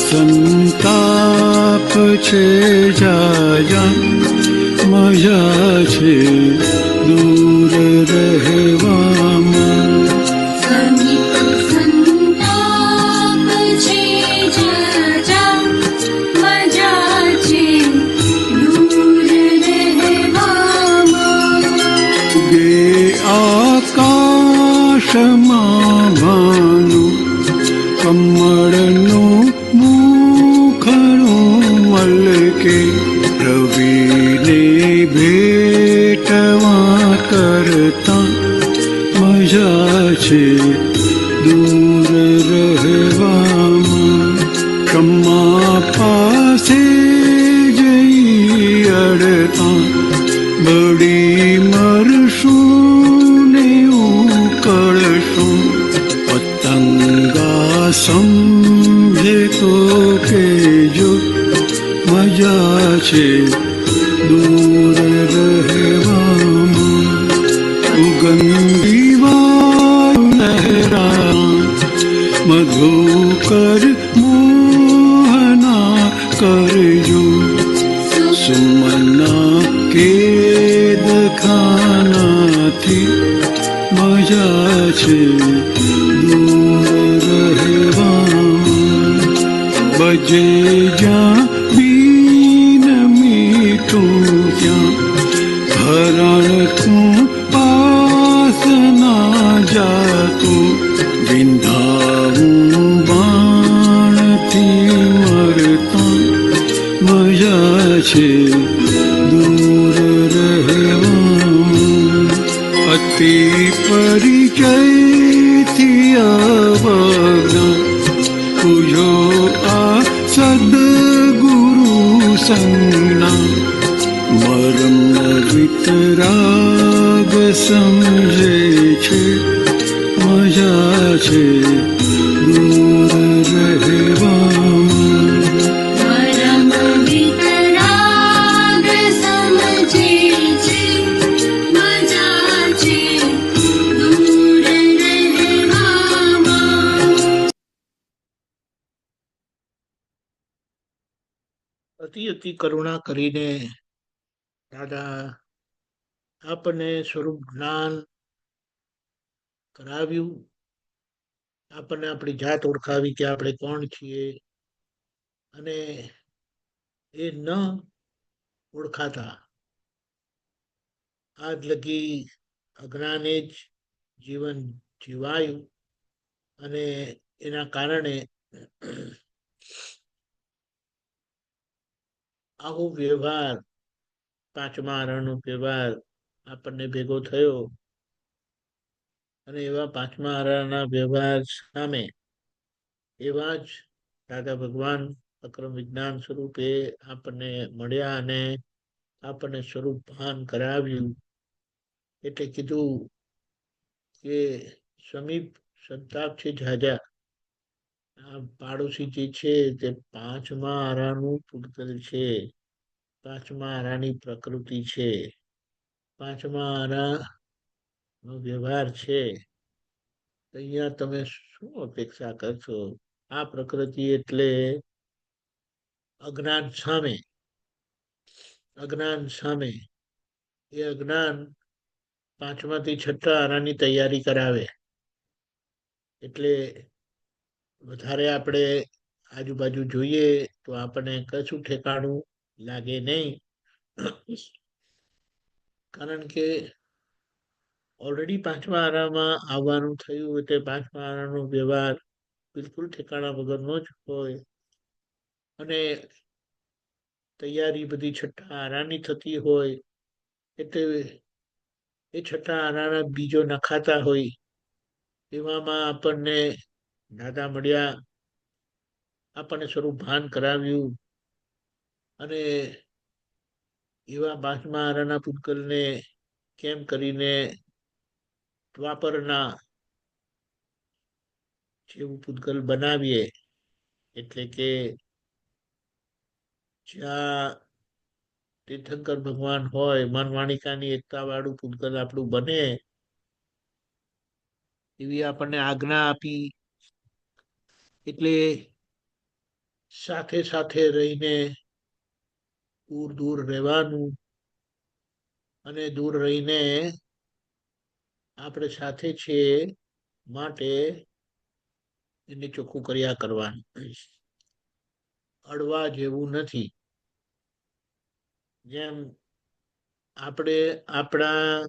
સંતાપ છે જાજા, મજા છે દૂર રહેવામાં. આકાશમાં ભાનું કમળનું મુખડું મલકે, રવિને ભેટવા કરતા મજા છે દૂર રહેવામાં. ક્ષમા પાસે જઈ અડતા બળી મરશું ને ઉકળશું. પતંગા સમજે તો કેજો, મજા છે દૂર રહેવામાં. સુગંધી વાયુ લહેરા મધુકર મોહના કરજો. સુમના કેદ ખાનાથી મજા છે દૂર રહેવામાં. બજે જ્યાં બીન મીઠું ત્યાં હરણ તું પાસ ના જાતું. વિંધાવું બાણથી મરતા મજા છે દૂર રહેવામાં. અતિ પરિચયથી અવજ્ઞા પૂજો આ સદગુરુ સંજ્ઞા. મરમ વિતરાગ સમજે છે, મજા છે દૂર રહેવામાં. અતિ અતિ કરુણા કરીને દાદા આપણને સ્વરૂપ જ્ઞાન કરાવ્યું, આપણને આપણી જાત ઓળખાવી કે આપણે કોણ છીએ. અને એ ન ઓળખાતા આજ લગી અજ્ઞાને જ જીવન જીવાયું, અને એના કારણે આવો વ્યવહાર, પાંચમા આરાનો વ્યવહાર આપણને ભેગો થયો. અને એવા પાંચમા આરાના વ્યવહાર સામે એવા જ દાદા ભગવાન અક્રમ વિજ્ઞાન સ્વરૂપે આપણને મળ્યા અને આપણને સ્વરૂપ ભાન કરાવ્યું. એટલે કીધું કે સમીપ સંતાપ છે ઝાઝા. આ પાડોશી જે છે તે પાંચમા આરાનું પૂતગલ છે, પાંચમા આરાની પ્રકૃતિ છે, પાંચમા આરા નો વ્યવહાર છે. અહીંયા તમે શું અપેક્ષા કરશો? આ પ્રકૃતિ એટલે અજ્ઞાન સામે, અજ્ઞાન સામે એ અજ્ઞાન પાંચમાથી છઠ્ઠા આરાની તૈયારી કરાવે. એટલે વધારે આપણે આજુબાજુ જોઈએ તો આપણને કશું ઠેકાણું લાગે નહીં. કારણ કે ઓલરેડી પાંચમા આરામાં આવવાનું થયું એટલે પાંચમા આરાનો વ્યવહાર બિલકુલ ઠેકાણા વગરનો જ હોય. અને તૈયારી બધી છઠ્ઠા આરાની થતી હોય. એટલે એ છઠ્ઠા આરાના બીજો નખાતા હોય. એવામાં આપણને દાદા મળ્યા, આપણને સ્વરૂપ ભાન કરાવ્યું. અને એવા પાંચમા આરાના પૂતગલને કેમ કરીને દ્વાપરના જેવું પૂતગલ બનાવીએ. એટલે કે જ્યાં તીર્થંકર ભગવાન હોય, મન વાણિકાની એકતા વાળું પૂતગલ આપણું બને એવી આપણને આજ્ઞા આપી. એટલે સાથે સાથે રહીને દૂર દૂર રહેવાનું, અને દૂર રહીને આપણે સાથે છીએ માટે એને ચોખ્ખું કર્યા કરવાનું. અડવા જેવું નથી. જેમ આપણે આપણા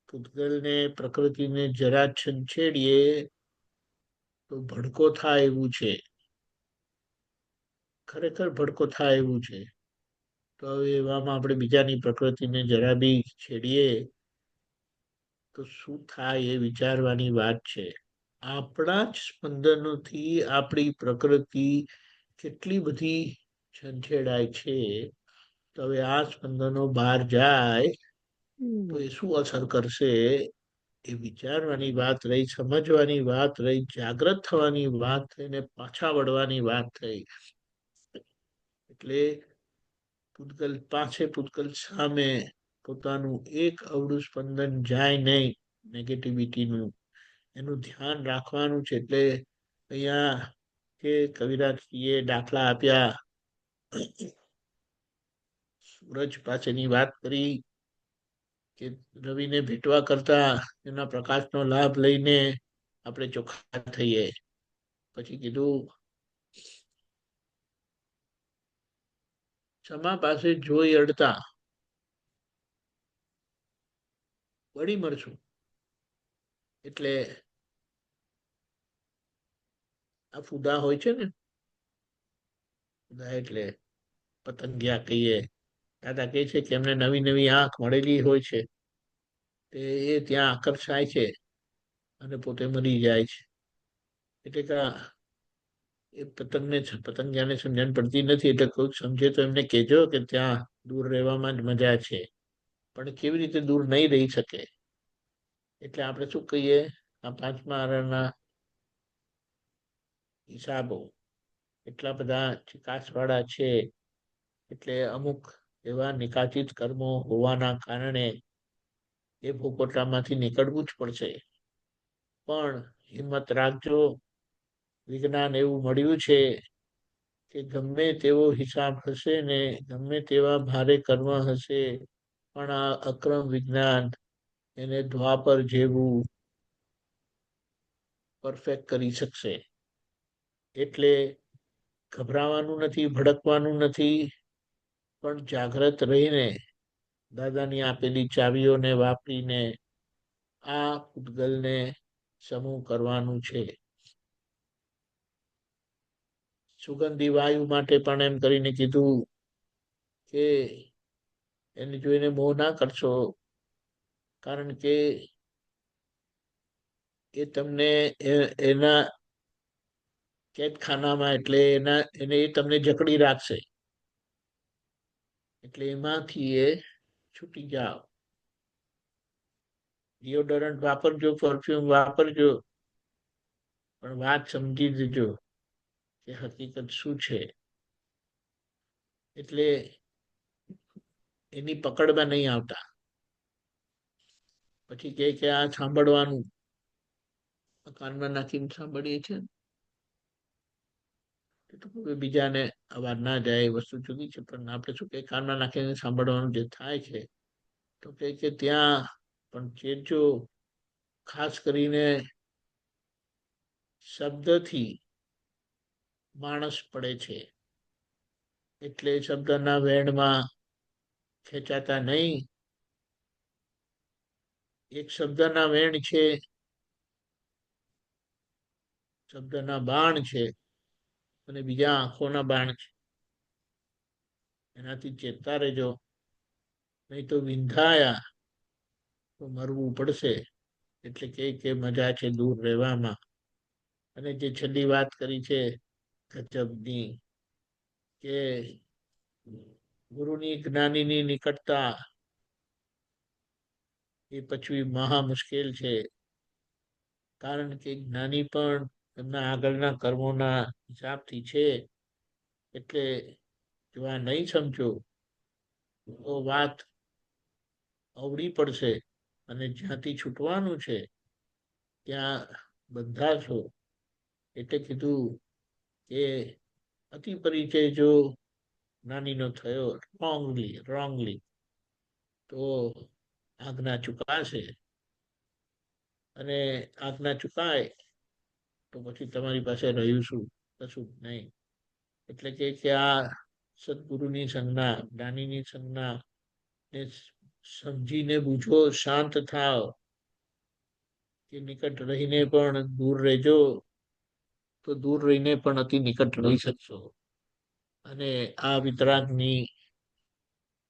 પૂતગલને, પ્રકૃતિને જરા છંછેડીએ તો ભડકો થાય એવું છે, ખરેખર ભડકો થાય એવું છે. તો હવે એવામાં આપણે બીજાની પ્રકૃતિને જરા બી છેડીએ તો શું થાય એ વિચારવાની વાત છે. આપણા જ સ્પંદનોથી આપણી પ્રકૃતિ કેટલી બધી છંછેડાય છે. તો હવે આ સ્પંદનો બહાર જાય તો એ શું અસર કરશે એ વિચારવાની વાત રહી, સમજવાની વાત રહી, જાગ્રત થવાની વાત થઈ ને પાછા વળવાની વાત થઈ. એટલે પૂતગલ પાસે, પૂતગલ સામે પોતાનું એક અવળું સ્પંદન જાય નહીં નેગેટિવિટીનું, એનું ધ્યાન રાખવાનું છે. એટલે અહીંયા કે કવિરાજજીએ દાખલા આપ્યા, સૂરજ પાસેની વાત કરી કે રવિને ભેટવા કરતા એના પ્રકાશનો લાભ લઈને આપણે ચોખ્ખા થઈએ. પછી કીધું ક્ષમા પાસે જોઈ અડતા વળી મળશું. એટલે આ ફુદા હોય છે ને, ફુદા એટલે પતંગિયા કહીએ. દાદા કહે છે કે એમને નવી નવી આંખ મળેલી હોય છે, તે એ ત્યાં આકર્ષાય છે અને પોતે મરી જાય છે. એટલે કે એ પતંગિયાને સમજણ પડતી નથી. એટલે કોઈક સમજે તો એમને કહેજો કે ત્યાં દૂર રહેવામાં જ મજા છે, પણ કેવી રીતે દૂર નહીં રહી શકે. એટલે આપણે શું કહીએ, આ પાંચમા આરાના હિસાબો એટલા બધા ચિકાસવાળા છે. એટલે અમુક એવા નિકાચિત કર્મો હોવાના કારણે એ ભોગવટામાંથી નીકળવું જ પડશે. પણ હિંમત રાખજો, વિજ્ઞાન એવું મળ્યું છે કે ગમે તેવો હિસાબ હશે ને, ગમે તેવા ભારે કર્મ હશે, પણ આ અક્રમ વિજ્ઞાન એને દ્વાપર જેવું પરફેક્ટ કરી શકશે. એટલે ગભરાવાનું નથી, ભડકવાનું નથી, પણ જાગ્રત રહીને દાદાની આપેલી ચાવીઓને વાપરીને આ પૂતગલને સમૂહ કરવાનું છે. સુગંધી વાયુ માટે પણ એમ કરીને કીધું કે એને જોઈને મોહ ના કરશો, કારણ કે એ તમને એના કેદખાનામાં, એટલે એને એ તમને જકડી રાખશે. એટલે એમાંથી એ છૂટી જાઓ. ડિયોડરન્ટ વાપરજો, પરફ્યુમ વાપરજો, પણ વાત સમજી દેજો કે હકીકત શું છે. એટલે એની પકડમાં નહીં આવતા. પછી કે આ સાંભળવાનું, કાનમાં નાખીને સાંભળીએ છીએ તો બીજાને અવાજ ના જાય એ વસ્તુ જુદી છે. પણ આપણે શું કે કાનમાં નાખીને સાંભળવાનું જે થાય છે, તો કે ત્યાં પણ ચેતજો. ખાસ કરીને શબ્દથી માણસ પડે છે, એટલે શબ્દના વેણમાં ખેંચાતા નહીં. એક શબ્દના વેણ છે, શબ્દના બાણ છે, અને બીજા આંખોના બાણ છે. એનાથી ચેતતા રહેજો, નહીં તો વિંધાયા તો મરવું પડશે. એટલે કે મજા છે દૂર રહેવામાં. અને જે છેલ્લી વાત કરી છે ગજબની, કે ગુરુની, જ્ઞાનીની નિકટતા એ પછી મહા મુશ્કેલ છે. કારણ કે જ્ઞાની પણ એમના આગળના કર્મોના હિસાબથી છે. એટલે જો આ નહીં સમજો તો વાત અવળી પડશે અને જ્યાંથી છૂટવાનું છે ત્યાં બંધાશો. એટલે કીધું કે અતિ પરિચય જો જ્ઞાનીનો થયો રોંગલી તો આજ્ઞા ચુકાશે, અને આજ્ઞા ચુકાય તો પછી તમારી પાસે રહ્યું શું? કશું જ નહીં. એટલે કે આ સદગુરુની સંજ્ઞા, જ્ઞાનીની સંજ્ઞા ને સમજીને બૂঝો, શાંત થાવ, કે નિકટ રહીને પણ દૂર રહેજો તો દૂર રહીને પણ અતિ નિકટ રહી શકશો. અને આ વિતરાગની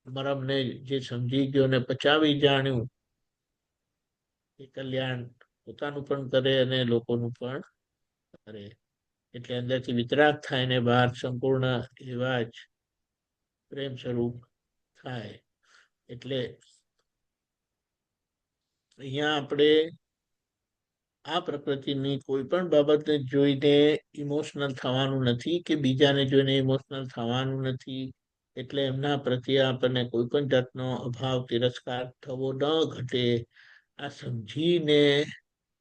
મરમને જે સમજી ગયો ને પચાવી જાણ્યું, એ કલ્યાણ પોતાનું પણ કરે અને લોકોનું પણ કરે. એટલે અંદરથી વિતરાગ થાય ને બહાર સંપૂર્ણ એવા જ પ્રેમ સ્વરૂપ થાય. એટલે અહીંયા આપણે આ પ્રકૃતિની કોઈ પણ બાબતને જોઈને ઇમોશનલ થવાનું નથી, કે બીજાને જોઈને ઇમોશનલ થવાનું નથી. એટલે એમના પ્રત્યે આપણને કોઈ પણ જાતનો અભાવ, તિરસ્કાર થવો ન ઘટે. આ સમજીને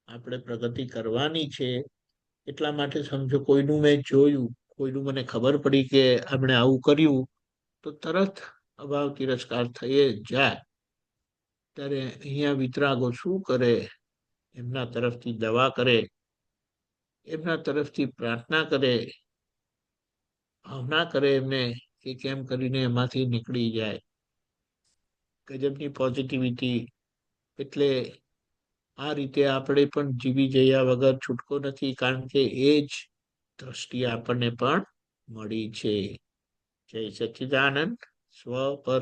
આપણે પ્રગતિ કરવાની છે. એટલા માટે સમજો, કોઈનું મેં જોયું, કોઈનું મને ખબર પડી કે આપણે આવું કર્યું, તો તરત અભાવ તિરસ્કાર થઈ જાય. ત્યારે અહીંયા વિતરાગો શું કરે? એમના તરફથી દવા કરે, એમના તરફથી પ્રાર્થના કરે, ભાવના કરે એમને કે કેમ કરીને એમાંથી નીકળી જાય. ગજબની પોઝિટિવિટી. એટલે આ રીતે આપણે પણ જીવી જયા વગર છૂટકો નથી, કારણ કે એ જ દ્રષ્ટિ આપણને પણ મળી છે. જય સચ્ચિદાનંદ. સ્વ પર